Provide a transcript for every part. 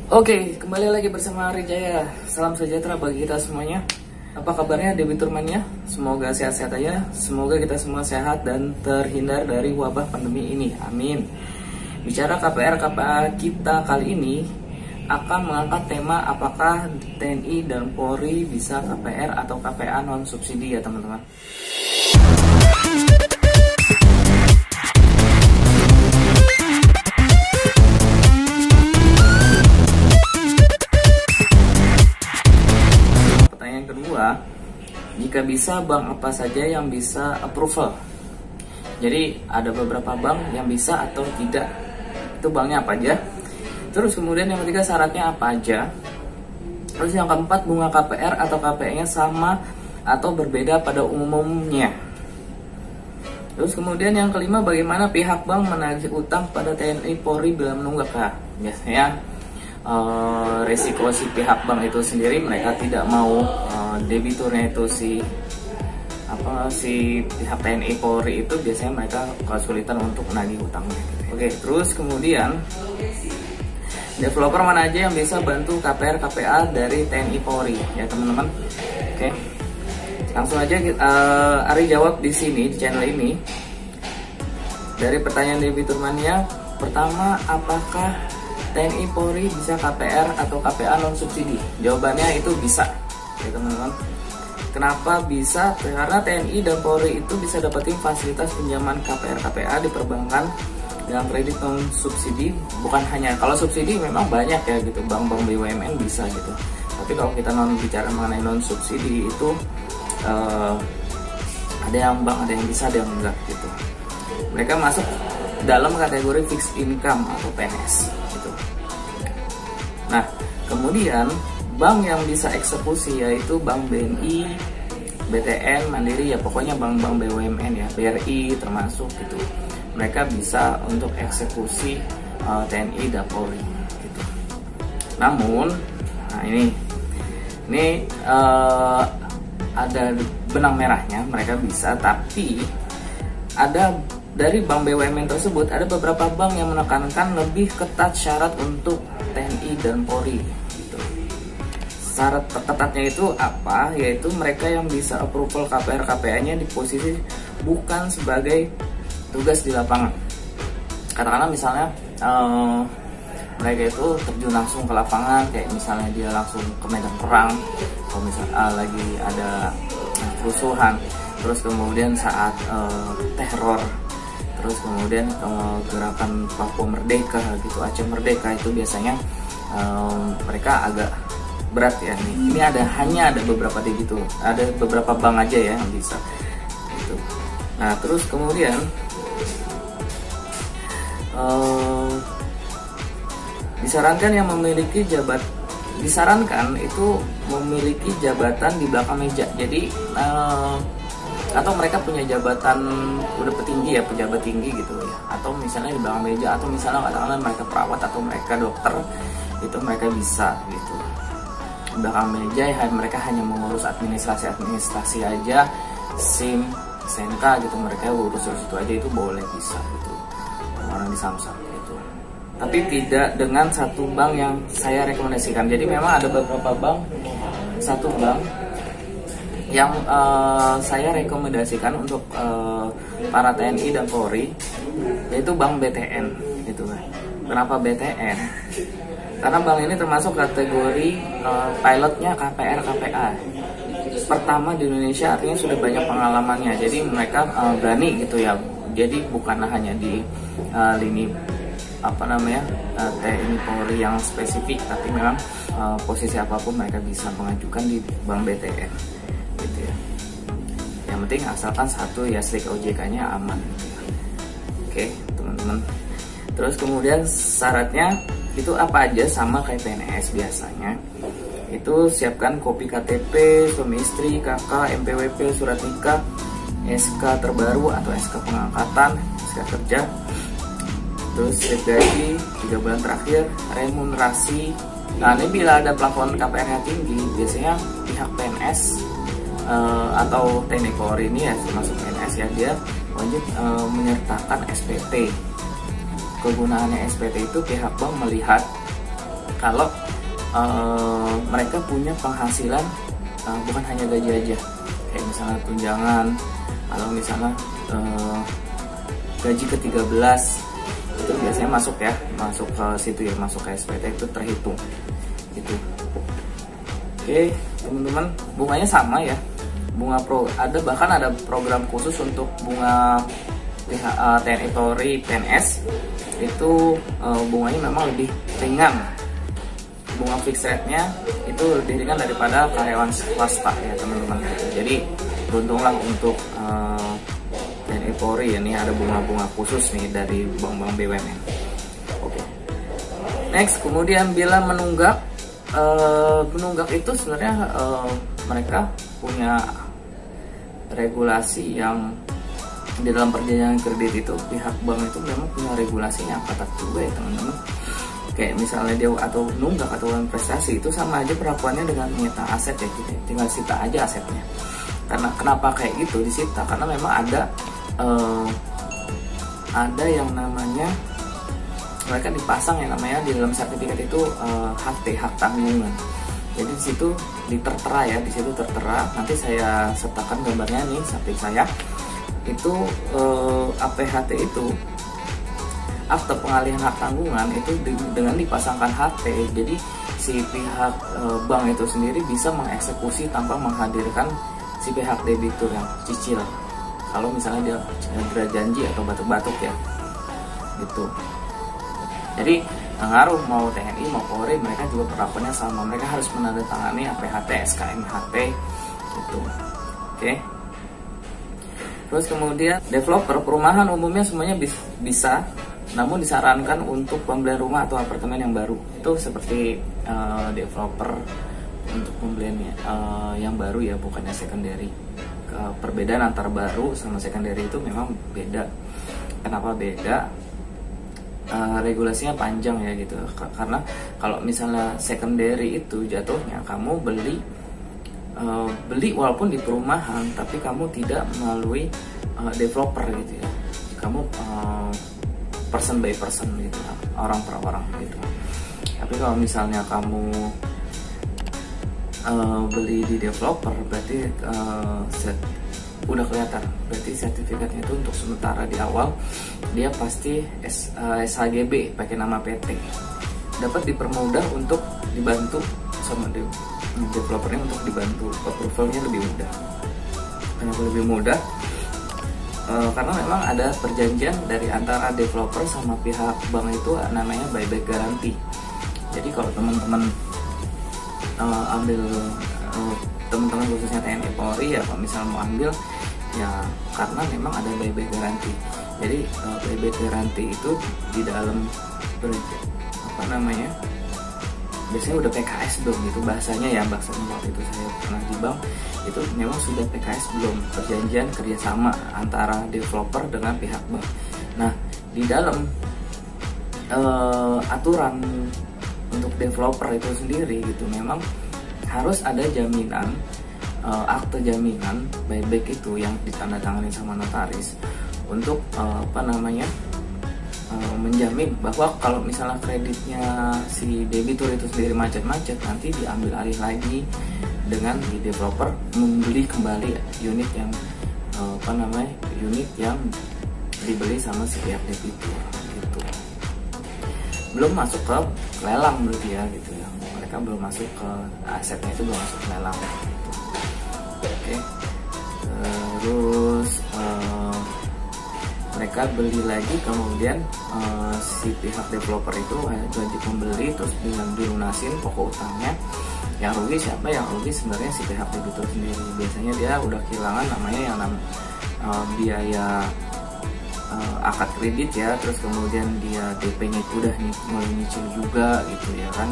Oke, kembali lagi bersama Rijaya. Salam sejahtera bagi kita semuanya. Apa kabarnya debitur mania? Semoga sehat-sehat aja. Semoga kita semua sehat dan terhindar dari wabah pandemi ini. Amin. Bicara KPR KPA kita kali ini akan mengangkat tema apakah TNI dan Polri bisa KPR atau KPA non subsidi ya teman-teman. Jika bisa, bank apa saja yang bisa approval? Jadi ada beberapa bank yang bisa atau tidak. Itu banknya apa aja? Terus kemudian yang ketiga, syaratnya apa aja? Terus yang keempat, bunga KPR atau KPA-nya sama atau berbeda pada umumnya. Terus kemudian yang kelima, bagaimana pihak bank menagih utang pada TNI Polri bila menunggak? Biasanya resiko si pihak bank itu sendiri, mereka tidak mau debiturnya itu si pihak TNI Polri itu biasanya mereka kesulitan untuk menagih utangnya. Oke, terus kemudian developer mana aja yang bisa bantu KPR KPA dari TNI Polri ya teman-teman. Oke, langsung aja Ari jawab di sini di channel ini. Dari pertanyaan debitur mania pertama, apakah TNI Polri bisa KPR atau KPA non subsidi? Jawabannya itu bisa ya teman-teman. Kenapa bisa? Karena TNI dan Polri itu bisa dapetin fasilitas pinjaman KPR KPA di perbankan dengan kredit non subsidi. Bukan hanya kalau subsidi memang banyak ya gitu, bank-bank BUMN bisa gitu. Tapi kalau kita bicara mengenai non subsidi itu ada yang bank, ada yang bisa, ada yang enggak gitu. Mereka masuk dalam kategori fixed income atau PNS gitu. Nah, kemudian bank yang bisa eksekusi yaitu Bank BNI, BTN, Mandiri, ya pokoknya bank-bank BUMN ya, BRI termasuk gitu. Mereka bisa untuk eksekusi TNI dan Polri gitu. Namun, nah ini ada benang merahnya, mereka bisa, tapi ada dari bank BUMN tersebut ada beberapa bank yang menekankan lebih ketat syarat untuk TNI dan Polri gitu. Syarat ketatnya itu apa? Yaitu mereka yang bisa approval KPR KPA-nya di posisi bukan sebagai tugas di lapangan. Katakanlah misalnya mereka itu terjun langsung ke lapangan, kayak misalnya dia langsung ke medan perang, kalau misalnya lagi ada kerusuhan, terus kemudian saat teror, terus kemudian gerakan Papua Merdeka gitu, Aceh Merdeka, itu biasanya mereka agak berat ya nih. Ini hanya ada beberapa gitu, ada beberapa bank aja ya yang bisa gitu. Nah terus kemudian disarankan itu memiliki jabatan di belakang meja. Jadi atau mereka punya jabatan udah petinggi ya, pejabat tinggi gitu ya, atau misalnya di belakang meja, atau misalnya katakanlah mereka perawat atau mereka dokter, itu mereka bisa gitu. Di belakang meja ya, mereka hanya mengurus administrasi aja, SIM, SNK gitu, mereka urus itu aja, itu boleh, bisa gitu, orang di Samsung gitu. Tapi tidak dengan satu bank yang saya rekomendasikan. Jadi memang ada beberapa bank, satu bank yang saya rekomendasikan untuk para TNI dan Polri, yaitu Bank BTN gitu kan. Kenapa BTN? Karena bank ini termasuk kategori pilotnya KPR KPA pertama di Indonesia, artinya sudah banyak pengalamannya. Jadi mereka berani gitu ya. Jadi bukan hanya di lini TNI Polri yang spesifik, tapi memang posisi apapun mereka bisa mengajukan di Bank BTN gitu ya. Yang penting asalkan satu ya, strik OJK-nya aman gitu ya. Oke teman-teman. Terus kemudian syaratnya itu apa aja, sama kayak PNS biasanya. Itu siapkan kopi KTP, suami istri, KK, MPWP, surat nikah, SK terbaru atau SK pengangkatan, SK kerja. Terus slip gaji 3 bulan terakhir, remunerasi. Nah ini bila ada plafon KPR-nya tinggi, biasanya pihak PNS atau TNI Polri ini ya, termasuk PNS ya, dia wajib menyertakan SPT. Kegunaannya SPT itu pihak bank melihat kalau mereka punya penghasilan bukan hanya gaji aja, kayak misalnya tunjangan atau misalnya gaji ke-13 itu biasanya masuk ke situ ya, masuk ke SPT itu terhitung gitu. Oke teman-teman, bunganya sama ya, bunga bahkan ada program khusus untuk bunga TNI Polri PNS itu bunganya memang lebih ringan, bunga fixed rate-nya itu lebih ringan daripada karyawan swasta ya teman-teman. Jadi beruntunglah untuk TNI Polri ya, ini ada bunga-bunga khusus nih dari bank-bank BUMN. Oke. Next, kemudian bila menunggak itu sebenarnya mereka punya regulasi yang di dalam perjanjian kredit itu, pihak bank itu memang punya regulasi yang ketat juga ya teman-teman. Kayak misalnya dia atau nunggak atau prestasi itu sama aja perlakuannya dengan menyita aset ya, gitu. Tinggal sita aja asetnya. Karena kenapa kayak gitu disita? Karena memang ada yang namanya, mereka dipasang yang namanya di dalam sertifikat itu hak tanggungan. Jadi di situ ditertera ya, di situ tertera. Nanti saya sertakan gambarnya nih samping saya. Itu APHT itu, akte pengalihan hak tanggungan itu dengan dipasangkan HT. Jadi si pihak bank itu sendiri bisa mengeksekusi tanpa menghadirkan si pihak debitur yang cicil. Kalau misalnya dia janji atau batuk-batuk ya, gitu. Jadi ngaruh mau TNI mau Polri, mereka juga perlakuannya sama. Mereka harus menandatangani APHT, SKMHT, gitu. Oke. Terus kemudian developer perumahan umumnya semuanya bisa, namun disarankan untuk pembelian rumah atau apartemen yang baru. Itu seperti developer untuk pembelian yang baru ya, bukannya secondary. Perbedaan antara baru sama secondary itu memang beda. Kenapa beda? Regulasinya panjang ya gitu. Karena kalau misalnya secondary itu jatuhnya kamu beli walaupun di perumahan, tapi kamu tidak melalui developer gitu ya. Kamu person by person gitu, orang per orang gitu. Tapi kalau misalnya kamu beli di developer, berarti udah kelihatan, berarti sertifikatnya itu untuk sementara di awal dia pasti SHGB pakai nama PT, dapat dipermudah untuk dibantu sama developernya untuk dibantu approvalnya lebih mudah. Kenapa lebih mudah? Karena memang ada perjanjian dari antara developer sama pihak bank itu namanya buyback guarantee. Jadi kalau teman-teman ambil teman-teman khususnya TNI Polri ya, kalau misalnya mau ambil ya karena memang ada buyback guarantee. Jadi buyback guarantee itu di dalam biasanya udah PKS belum gitu bahasanya waktu itu saya pernah di bank itu memang sudah PKS belum, perjanjian kerjasama antara developer dengan pihak bank. Nah di dalam aturan untuk developer itu sendiri gitu memang harus ada jaminan, akte jaminan buyback itu yang ditandatangani sama notaris untuk menjamin bahwa kalau misalnya kreditnya si debitur itu sendiri macet-macet, nanti diambil alih lagi dengan di developer membeli kembali unit yang unit yang dibeli sama si pihak debitur gitu. Belum masuk ke lelang berarti ya gitu ya, mereka belum masuk ke asetnya, itu belum masuk ke lelang gitu. Oke. Terus mereka beli lagi, kemudian si pihak developer itu wajib membeli terus dengan dilunasin pokok utangnya. Yang rugi siapa? Yang rugi sebenarnya si pihak debitur sendiri. Biasanya dia udah kehilangan namanya yang biaya akad kredit ya, terus kemudian dia DP-nya itu udah mulai nyicil juga gitu ya kan.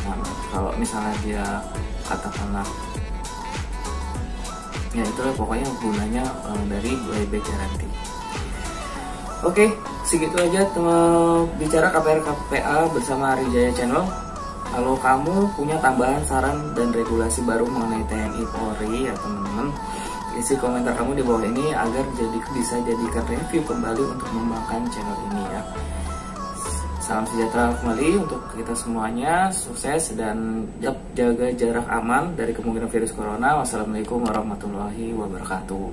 Nah, kalau misalnya dia katakanlah ya itulah pokoknya gunanya dari buyback guarantee. Oke, segitu aja bicara KPR KPA bersama Arijaya Channel. Kalau kamu punya tambahan saran dan regulasi baru mengenai TNI Polri ya teman-teman, isi komentar kamu di bawah ini agar bisa jadikan review kembali untuk mengembangkan channel ini ya. Salam sejahtera kembali untuk kita semuanya, sukses dan jaga jarak aman dari kemungkinan virus corona. Wassalamualaikum warahmatullahi wabarakatuh.